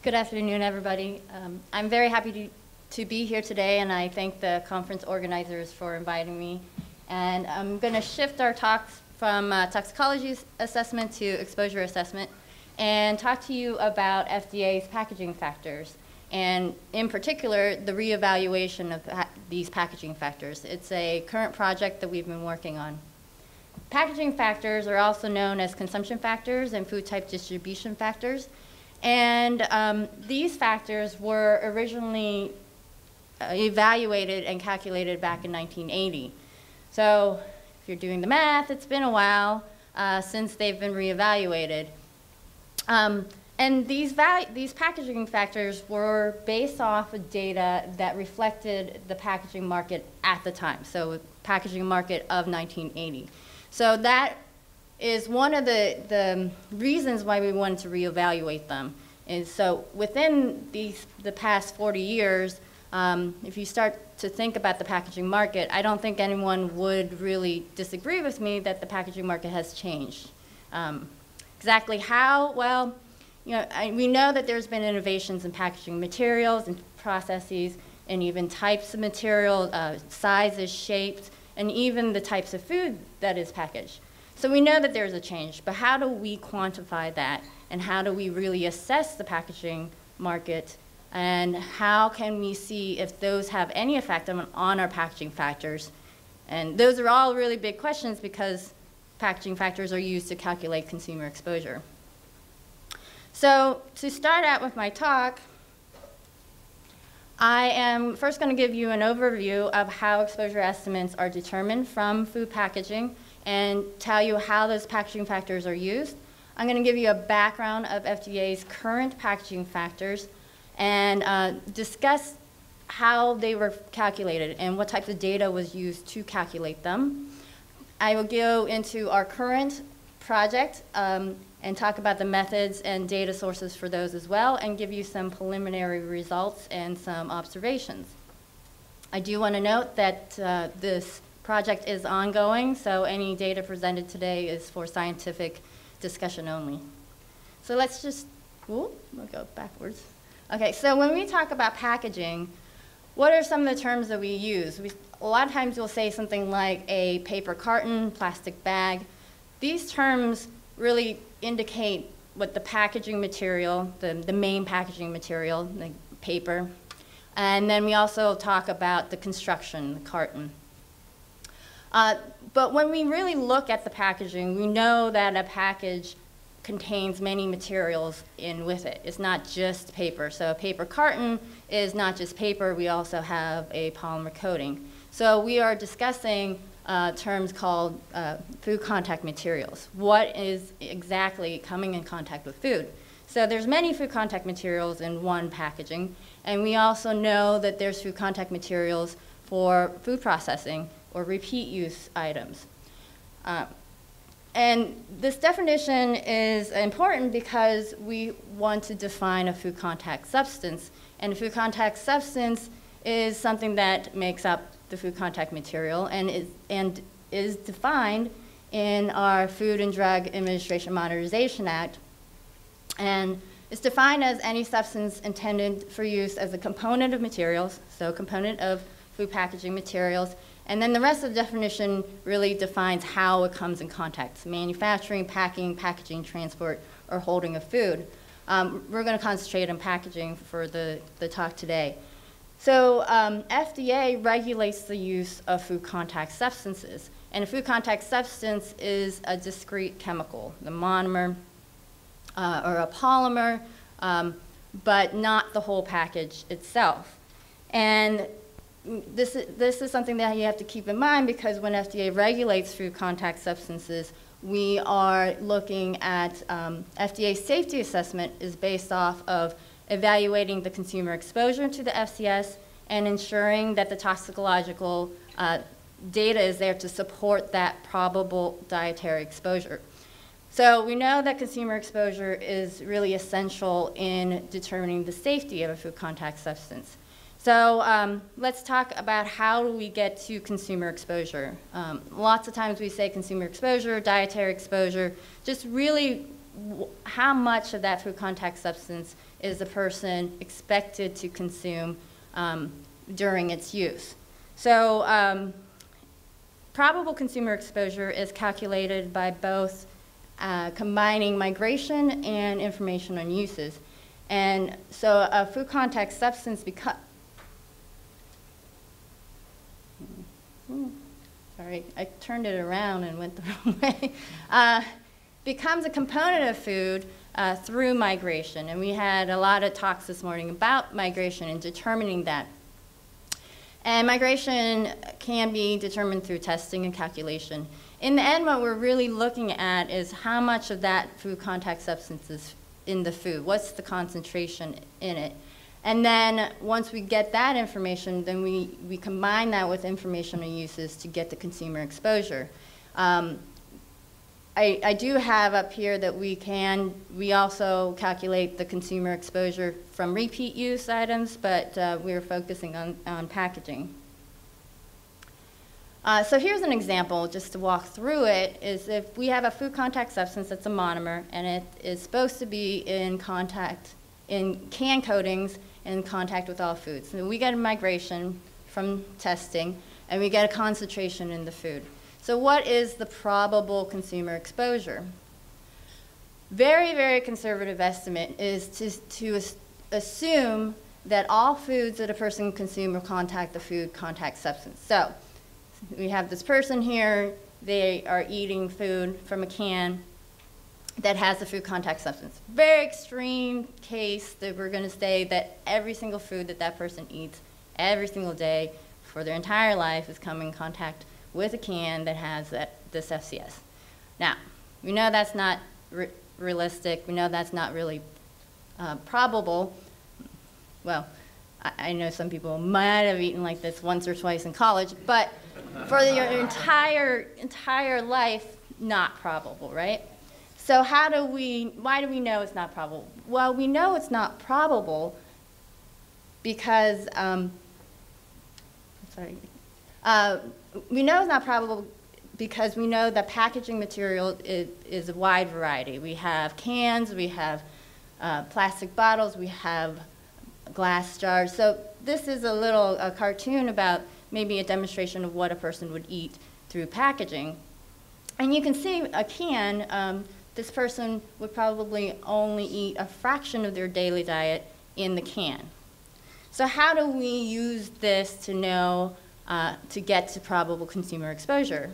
Good afternoon, everybody. I'm very happy to be here today, and I thank the conference organizers for inviting me. And I'm going to shift our talks from toxicology assessment to exposure assessment and talk to you about FDA's packaging factors, and in particular, the reevaluation of these packaging factors. It's a current project that we've been working on. Packaging factors are also known as consumption factors and food type distribution factors. And these factors were originally evaluated and calculated back in 1980. So if you're doing the math, it's been a while since they've been reevaluated. And these packaging factors were based off of data that reflected the packaging market at the time, so packaging market of 1980. So that is one of the reasons why we wanted to reevaluate them. And so within the past 40 years, if you start to think about the packaging market, I don't think anyone would really disagree with me that the packaging market has changed. Exactly how? Well, we know that there's been innovations in packaging materials and processes and even types of material, sizes, shapes, and even the types of food that is packaged. So we know that there's a change, but how do we quantify that? And how do we really assess the packaging market? And how can we see if those have any effect on our packaging factors? And those are all really big questions because packaging factors are used to calculate consumer exposure. So to start out with my talk, I am first going to give you an overview of how exposure estimates are determined from food packaging and tell you how those packaging factors are used. I'm going to give you a background of FDA's current packaging factors and discuss how they were calculated and what types of data was used to calculate them. I will go into our current project and talk about the methods and data sources for those as well, and give you some preliminary results and some observations. I do want to note that this project is ongoing, so any data presented today is for scientific discussion only. So let's just, we'll go backwards. Okay, so when we talk about packaging, what are some of the terms that we use? A lot of times we'll say something like a paper carton, plastic bag. These terms really indicate what the packaging material, the main packaging material, like paper. And then we also talk about the construction, the carton. But when we really look at the packaging, we know that a package contains many materials in with it. It's not just paper. So a paper carton is not just paper. We also have a polymer coating. So we are discussing terms called food contact materials. What is exactly coming in contact with food? So there's many food contact materials in one packaging, and we also know that there's food contact materials for food processing or repeat use items. And this definition is important because we want to define a food contact substance, and a food contact substance is something that makes up the food contact material and is defined in our Food and Drug Administration Modernization Act. And it's defined as any substance intended for use as a component of materials, so a component of food packaging materials. And then the rest of the definition really defines how it comes in contact: manufacturing, packing, packaging, transport, or holding of food. We're going to concentrate on packaging for the talk today. So FDA regulates the use of food contact substances. And a food contact substance is a discrete chemical, the monomer or a polymer, but not the whole package itself. And this is something that you have to keep in mind, because when FDA regulates food contact substances, we are looking at FDA's safety assessment is based off of evaluating the consumer exposure to the FCS and ensuring that the toxicological data is there to support that probable dietary exposure. So we know that consumer exposure is really essential in determining the safety of a food contact substance. So let's talk about how do we get to consumer exposure. Lots of times we say consumer exposure, dietary exposure. Just really how much of that food contact substance is the person expected to consume during its use. So probable consumer exposure is calculated by both combining migration and information on uses. And so a food contact substance sorry, I turned it around and went the wrong way, becomes a component of food through migration. And we had a lot of talks this morning about migration and determining that. And migration can be determined through testing and calculation. In the end, what we're really looking at is how much of that food contact substance is in the food. What's the concentration in it? And then once we get that information, then we combine that with information on uses to get the consumer exposure. I do have up here that we also calculate the consumer exposure from repeat use items, but we're focusing on packaging. So here's an example, just to walk through it, is if we have a food contact substance that's a monomer, and it is supposed to be in contact, in can coatings, in contact with all foods. So we get a migration from testing, and we get a concentration in the food. So what is the probable consumer exposure? Very, very conservative estimate is to assume that all foods that a can consume will contact the food contact substance. So we have this person here, they are eating food from a can that has the food contact substance. Very extreme case that we're going to say that every single food that person eats every single day for their entire life is coming in contact with a can that has this FCS. Now, we know that's not realistic. We know that's not really probable. Well, I know some people might have eaten like this once or twice in college, but for your entire life, not probable, right? So why do we know it's not probable? Well, we know it's not probable because, we know it's not probable because we know that packaging material is a wide variety. We have cans, we have plastic bottles, we have glass jars. So this is a cartoon about maybe a demonstration of what a person would eat through packaging. And you can see a can, this person would probably only eat a fraction of their daily diet in the can. So how do we use this to know, to get to probable consumer exposure?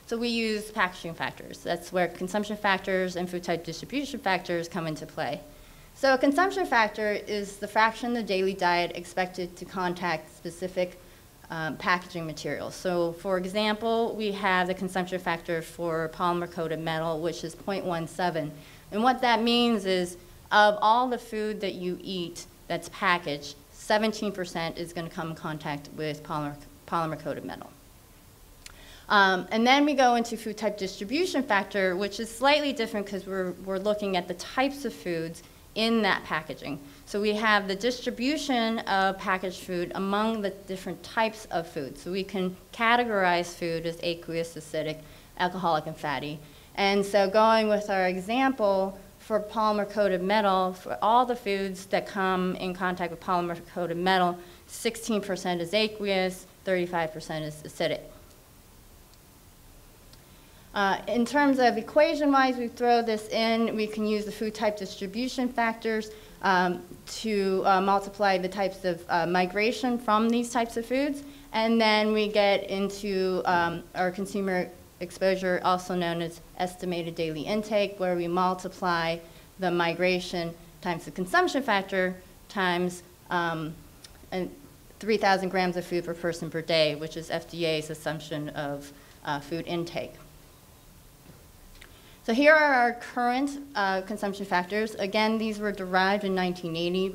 So we use packaging factors. That's where consumption factors and food type distribution factors come into play. So a consumption factor is the fraction of the daily diet expected to contact specific packaging materials. So for example, we have the consumption factor for polymer-coated metal, which is 0.17. And what that means is of all the food that you eat that's packaged, 17% is going to come in contact with polymer-coated metal. And then we go into food type distribution factor, which is slightly different because we're looking at the types of foods in that packaging. So we have the distribution of packaged food among the different types of food. So we can categorize food as aqueous, acidic, alcoholic, and fatty. And so going with our example for polymer-coated metal, for all the foods that come in contact with polymer-coated metal, 16% is aqueous, 35% is acidic. In terms of equation-wise, we throw this in. We can use the food type distribution factors to multiply the types of migration from these types of foods. And then we get into our consumer exposure, also known as estimated daily intake, where we multiply the migration times the consumption factor times 3,000 grams of food per person per day, which is FDA's assumption of food intake. So here are our current consumption factors. Again, these were derived in 1980.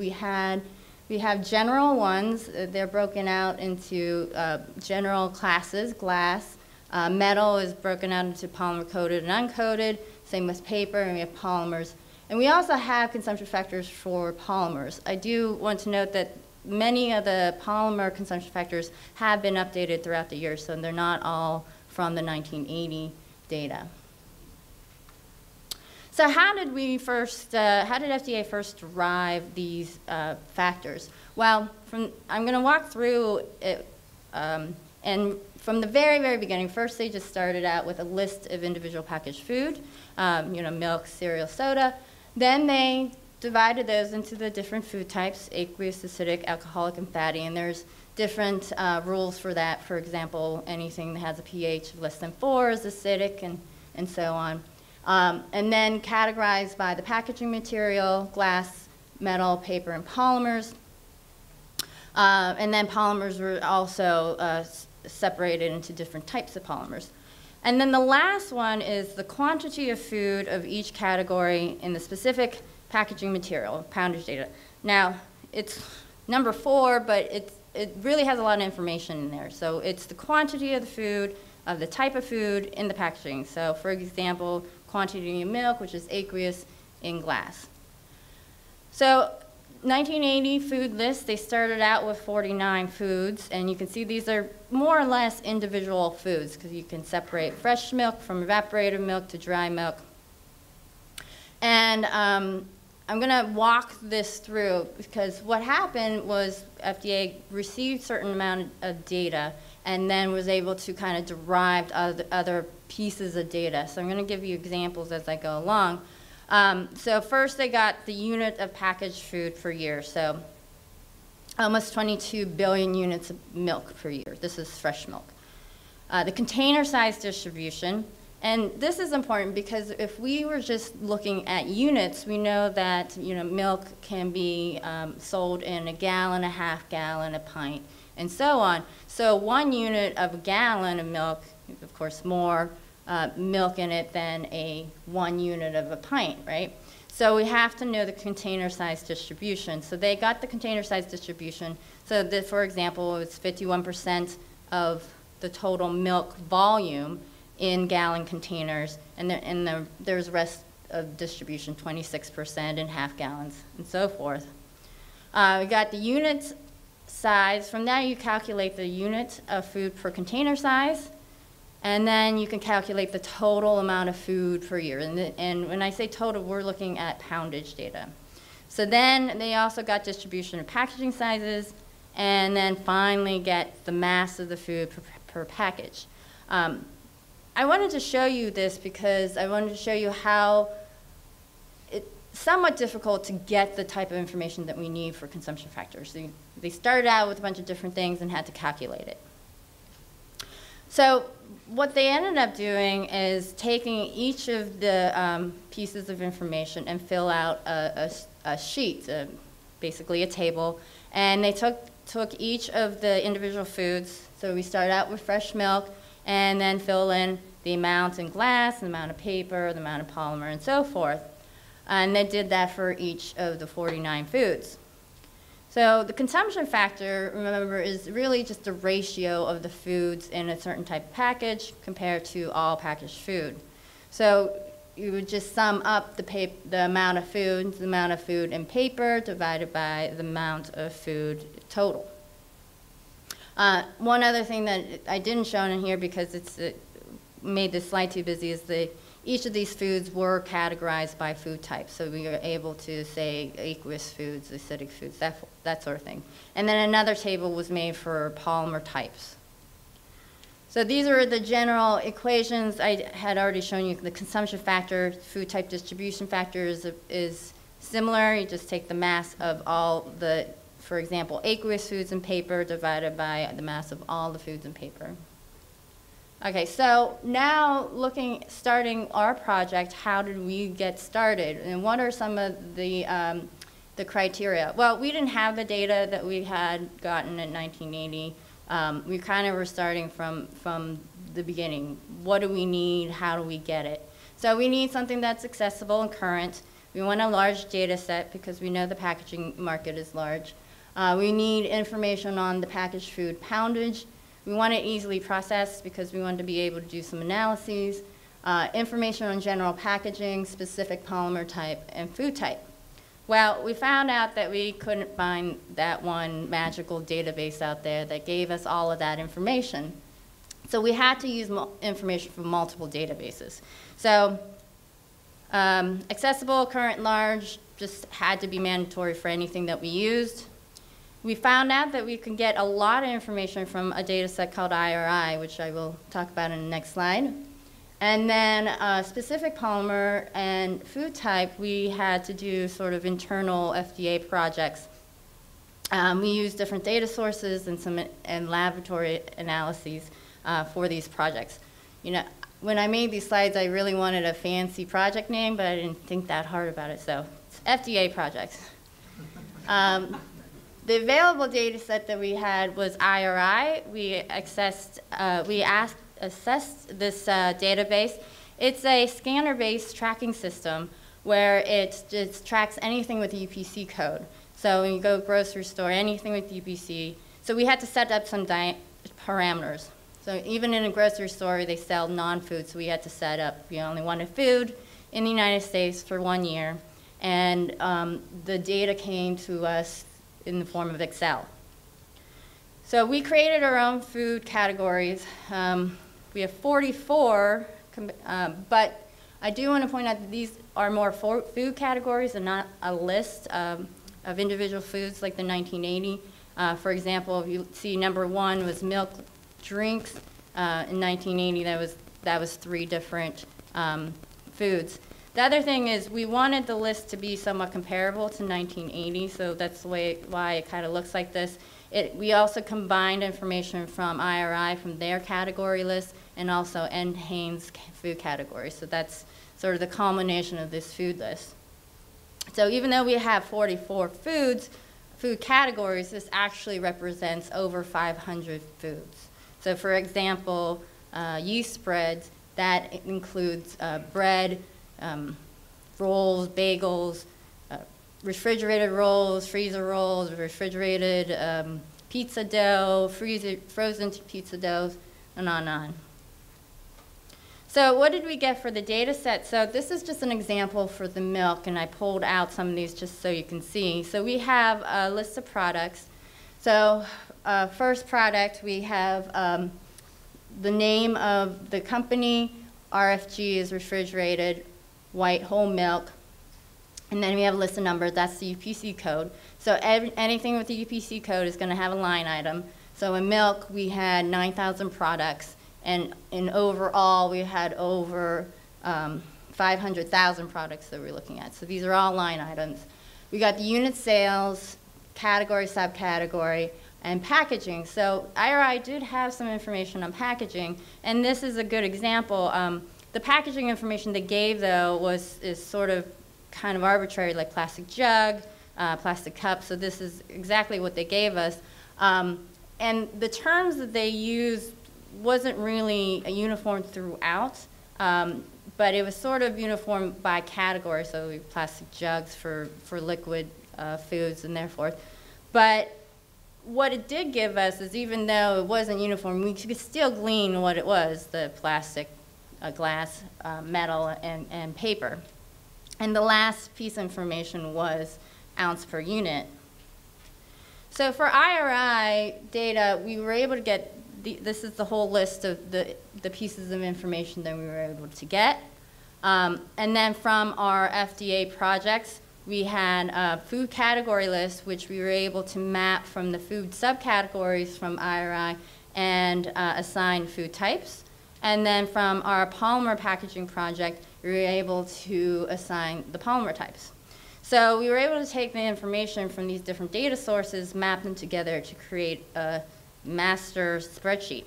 We have general ones. They're broken out into general classes, glass. Metal is broken out into polymer-coated and uncoated. Same with paper, and we have polymers. And we also have consumption factors for polymers. I do want to note that many of the polymer consumption factors have been updated throughout the years, so they're not all from the 1980 data. So how did FDA first derive these factors? Well, I'm going to walk through it, and from the very, very beginning, first they just started out with a list of individual packaged food, milk, cereal, soda. Then they divided those into the different food types, aqueous, acidic, alcoholic, and fatty, and there's different rules for that. For example, anything that has a pH of less than 4 is acidic, and so on. And then categorized by the packaging material, glass, metal, paper, and polymers. And then polymers were also separated into different types of polymers. And then the last one is the quantity of food of each category in the specific packaging material, poundage data. Now, it's number 4, but it really has a lot of information in there. So it's the quantity of the food, of the type of food in the packaging. So for example, quantity of milk, which is aqueous, in glass. So 1980 food list, they started out with 49 foods, and you can see these are more or less individual foods because you can separate fresh milk from evaporated milk to dry milk. And I'm going to walk this through because what happened was FDA received a certain amount of data and then was able to kind of derive other pieces of data. So I'm going to give you examples as I go along. So first they got the unit of packaged food per year. So almost 22 billion units of milk per year. This is fresh milk. The container size distribution. And this is important because if we were just looking at units, we know that milk can be sold in a gallon, a half gallon, a pint, and so on. So 1 unit of a gallon of milk, of course, more milk in it than a 1 unit of a pint, right? So we have to know the container size distribution. So they got the container size distribution. So that, for example, it's 51% of the total milk volume in gallon containers, and there's rest of distribution, 26% in half gallons, and so forth. We got the unit size. From there, you calculate the unit of food per container size, and then you can calculate the total amount of food per year. And when I say total, we're looking at poundage data. So then they also got distribution of packaging sizes, and then finally get the mass of the food per package. I wanted to show you this because I wanted to show you how it's somewhat difficult to get the type of information that we need for consumption factors. They started out with a bunch of different things and had to calculate it. So what they ended up doing is taking each of the pieces of information and fill out a sheet, basically a table, and they took each of the individual foods. So we started out with fresh milk, and then fill in the amount in glass, the amount of paper, the amount of polymer, and so forth. And they did that for each of the 49 foods. So the consumption factor, remember, is really just the ratio of the foods in a certain type of package compared to all packaged food. So you would just sum up the amount of food in paper divided by the amount of food total. One other thing that I didn't show in here because it made this slide too busy is each of these foods were categorized by food type. So we were able to say aqueous foods, acidic foods, that sort of thing. And then another table was made for polymer types. So these are the general equations. I had already shown you the consumption factor, food type distribution factor is similar. You just take the mass of all the, for example, aqueous foods in paper divided by the mass of all the foods in paper. Okay, so now starting our project, how did we get started? And what are some of the criteria? Well, we didn't have the data that we had gotten in 1980. We kind of were starting from the beginning. What do we need? How do we get it? So we need something that's accessible and current. We want a large data set because we know the packaging market is large. We need information on the packaged food poundage. We want it easily processed because we want to be able to do some analyses. Information on general packaging, specific polymer type, and food type. Well, we found out that we couldn't find that one magical database out there that gave us all of that information. So we had to use information from multiple databases. So Accessible, current, large, just had to be mandatory for anything that we used. We found out that we can get a lot of information from a data set called IRI, which I will talk about in the next slide. And then specific polymer and food type, we had to do sort of internal FDA projects. We used different data sources and laboratory analyses for these projects. You know, when I made these slides, I really wanted a fancy project name, but I didn't think that hard about it, so it's FDA projects. The available data set that we had was IRI. We assessed this database. It's a scanner-based tracking system where it just tracks anything with a UPC code. So when you go to a grocery store, anything with UPC. So we had to set up some parameters. So even in a grocery store, they sell non-food, so we had to set up, we only wanted food in the United States for 1 year. And the data came to us in the form of Excel. So we created our own food categories. We have 44, but I do want to point out that these are more food categories and not a list of individual foods like the 1980. For example, if you see number 1 was milk drinks. In 1980, that was 3 different foods. The other thing is we wanted the list to be somewhat comparable to 1980, so that's why it kind of looks like this. We also combined information from IRI, from their category list, and also NHANES food category. So that's sort of the culmination of this food list. So even though we have 44 food categories, this actually represents over 500 foods. So for example, yeast spreads, that includes bread, rolls, bagels, refrigerated rolls, freezer rolls, refrigerated pizza dough, frozen pizza doughs, and on. So what did we get for the data set? So this is just an example for the milk, and I pulled out some of these just so you can see. So we have a list of products. So first product, we have the name of the company, RFG is refrigerated, white whole milk, and then we have a list of numbers, that's the UPC code. So anything with the UPC code is going to have a line item. So in milk, we had 9,000 products, and in overall, we had over 500,000 products that we're looking at. So these are all line items. We got the unit sales, category, subcategory, and packaging. So IRI did have some information on packaging, and this is a good example. The packaging information they gave, though, is sort of kind of arbitrary, like plastic jug, plastic cup. So this is exactly what they gave us. And the terms that they used wasn't really uniform throughout, but it was sort of uniform by category. So plastic jugs for liquid foods and therefore. But what it did give us is, even though it wasn't uniform, we could still glean what it was: the plastic, glass, metal, and paper. And the last piece of information was ounce per unit. So for IRI data, we were able to get, this is the whole list of the pieces of information that we were able to get. And then from our FDA projects, we had a food category list, which we were able to map from the food subcategories from IRI and assign food types. And then from our polymer packaging project, we were able to assign the polymer types. So we were able to take the information from these different data sources, map them together to create a master spreadsheet.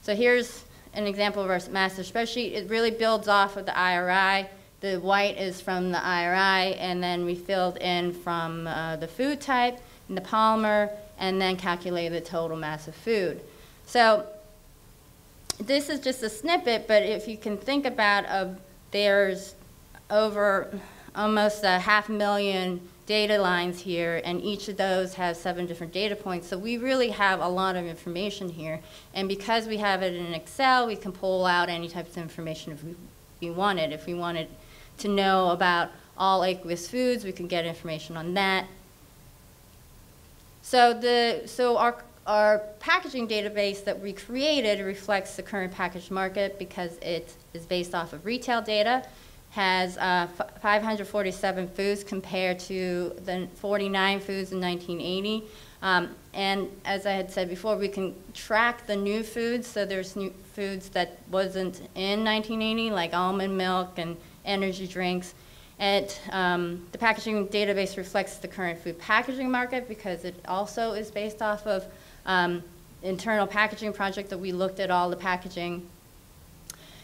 So here's an example of our master spreadsheet. It really builds off of the IRI. The white is from the IRI, and then we filled in from the food type and the polymer, and then calculated the total mass of food. So this is just a snippet, but if you can think about there's over almost 500,000 data lines here, and each of those has 7 different data points. So we really have a lot of information here. And because we have it in Excel, we can pull out any types of information if we wanted. If we wanted to know about all aqueous foods, we can get information on that. So our packaging database that we created reflects the current packaged market because it is based off of retail data, has 547 foods compared to the 49 foods in 1980. And as I had said before, we can track the new foods. So there's new foods that wasn't in 1980, like almond milk and energy drinks. And the packaging database reflects the current food packaging market because it also is based off of internal packaging project that we looked at all the packaging.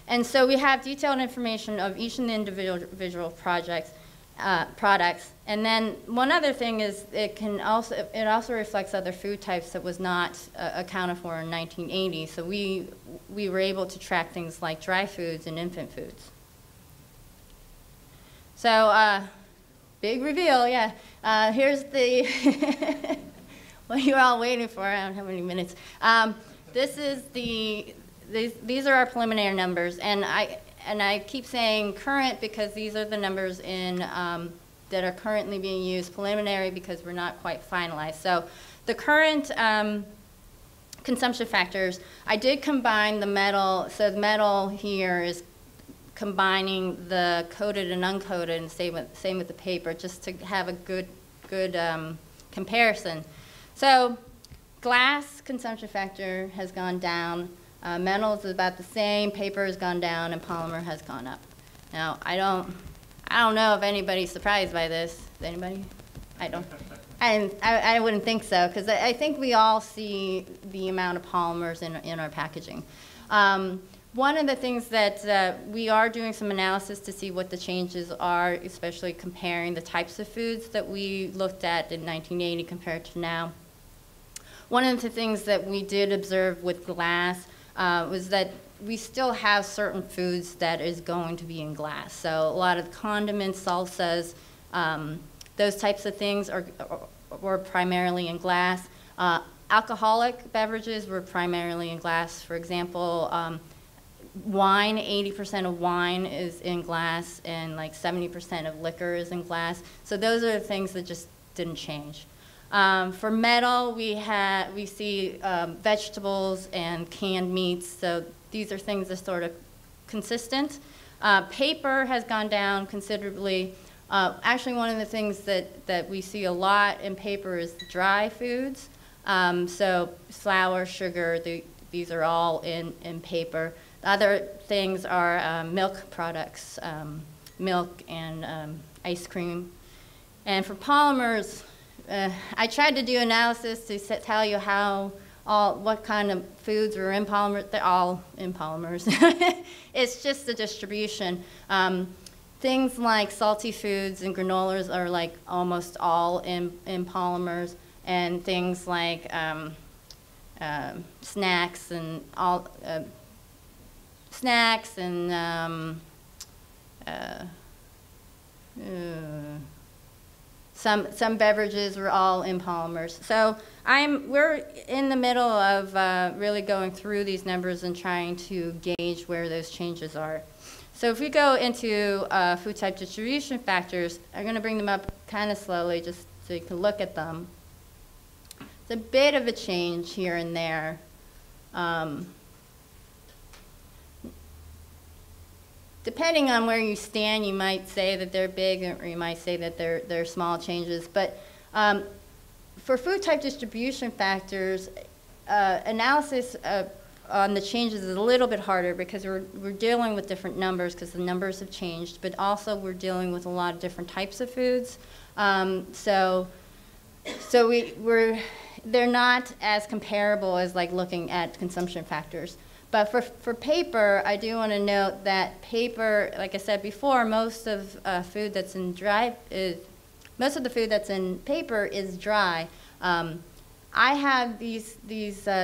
And so we have detailed information of each of the individual projects, products. And then one other thing is it also reflects other food types that was not accounted for in 1980. So we were able to track things like dry foods and infant foods. So big reveal, yeah. Here's the, what you're all waiting for, I don't have any minutes. This is these are our preliminary numbers, and I keep saying current because these are the numbers in that are currently being used, preliminary because we're not quite finalized. So the current consumption factors, I did combine the metal, so the metal here is combining the coated and uncoated, and same with the paper, just to have a good comparison. So glass consumption factor has gone down. Metal is about the same, paper has gone down, and polymer has gone up. Now, I don't know if anybody's surprised by this. Is anybody? I wouldn't think so, because I think we all see the amount of polymers in our packaging. One of the things that we are doing some analysis to see what the changes are, especially comparing the types of foods that we looked at in 1980 compared to now. One of the things that we did observe with glass was that we still have certain foods that is going to be in glass. So a lot of condiments, salsas, those types of things were primarily in glass. Alcoholic beverages were primarily in glass. For example, wine, 80% of wine is in glass, and like 70% of liquor is in glass. So those are the things that just didn't change. For metal, we see vegetables and canned meats, so these are things that are sort of consistent. Paper has gone down considerably. Actually, one of the things that we see a lot in paper is dry foods. So flour, sugar, these are all in paper. Other things are milk products, milk and ice cream. And for polymers, I tried to do analysis to tell you what kind of foods are in polymers. They're all in polymers. It's just the distribution. Things like salty foods and granolas are like almost all in polymers, and things like snacks and some beverages were all in polymers. So we're in the middle of really going through these numbers and trying to gauge where those changes are. So if we go into food type distribution factors, I'm going to bring them up kind of slowly just so you can look at them. It's a bit of a change here and there. Depending on where you stand, you might say that they're big, or you might say that they're small changes. But for food type distribution factors, analysis on the changes is a little bit harder because we're dealing with different numbers because the numbers have changed, but also we're dealing with a lot of different types of foods. So they're not as comparable as like looking at consumption factors. But for paper, I do want to note that paper, like I said before, most of the food that's in paper is dry. I have these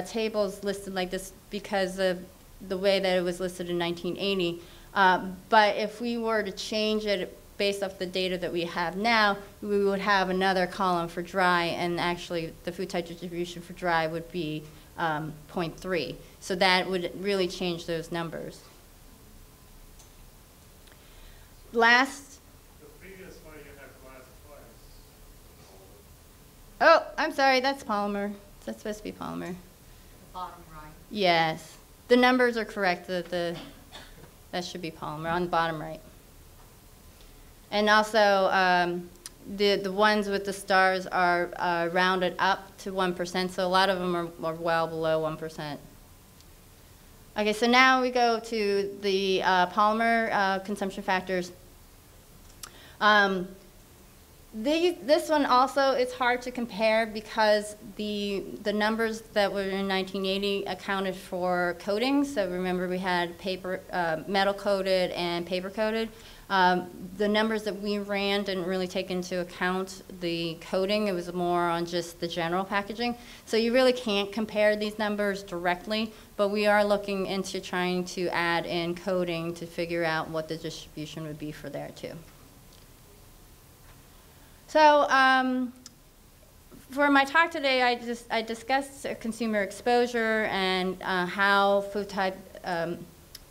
tables listed like this because of the way that it was listed in 1980. But if we were to change it based off the data that we have now, we would have another column for dry, and actually the food type distribution for dry would be 0.3. So that would really change those numbers. Last. The previous one you had glass twice. Oh, I'm sorry, that's polymer. That's supposed to be polymer. The bottom right. Yes. The numbers are correct. That should be polymer on the bottom right. And also, the ones with the stars are rounded up to 1%, so a lot of them are well below 1%. Okay, so now we go to the polymer consumption factors. This one also, it's hard to compare because the numbers that were in 1980 accounted for coatings. So remember we had paper, metal coated and paper coated. The numbers that we ran didn't really take into account the coating. It was more on just the general packaging. So you really can't compare these numbers directly, but we are looking into trying to add in coating to figure out what the distribution would be for there too. So for my talk today, I discussed consumer exposure and how food type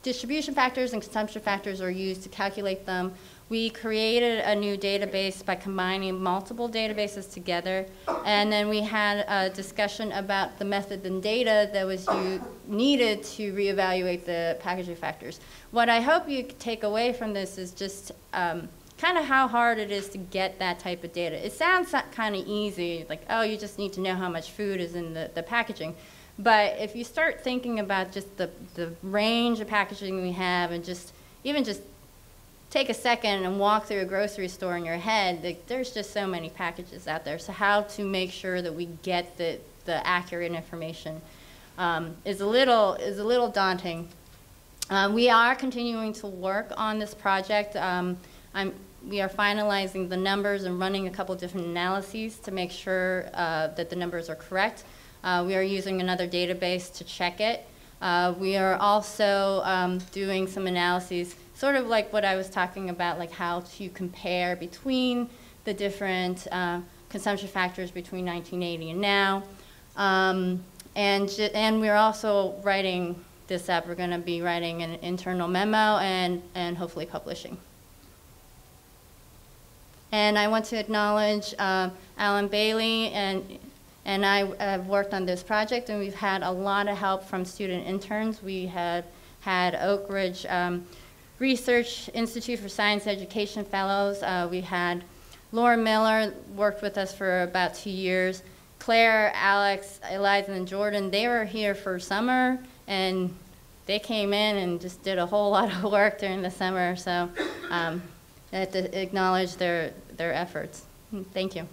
distribution factors and consumption factors are used to calculate them. We created a new database by combining multiple databases together, and then we had a discussion about the method and data that was needed to reevaluate the packaging factors. What I hope you take away from this is just kind of how hard it is to get that type of data. It sounds kind of easy, like, oh, you just need to know how much food is in the packaging. But if you start thinking about just the range of packaging we have and even just take a second and walk through a grocery store in your head, there's just so many packages out there. So how to make sure that we get the accurate information is a little daunting. We are continuing to work on this project. We are finalizing the numbers and running a couple different analyses to make sure that the numbers are correct. We are using another database to check it. We are also doing some analyses, sort of like what I was talking about, like how to compare between the different consumption factors between 1980 and now. And we're also writing this up. We're going to be writing an internal memo and hopefully publishing. And I want to acknowledge Alan Bailey and I have worked on this project, and we've had a lot of help from student interns. We have had Oak Ridge Research Institute for Science Education Fellows. We had Laura Miller worked with us for about 2 years. Claire, Alex, Eliza, and Jordan, they were here for summer, and they came in and just did a whole lot of work during the summer. So I have to acknowledge their efforts. Thank you.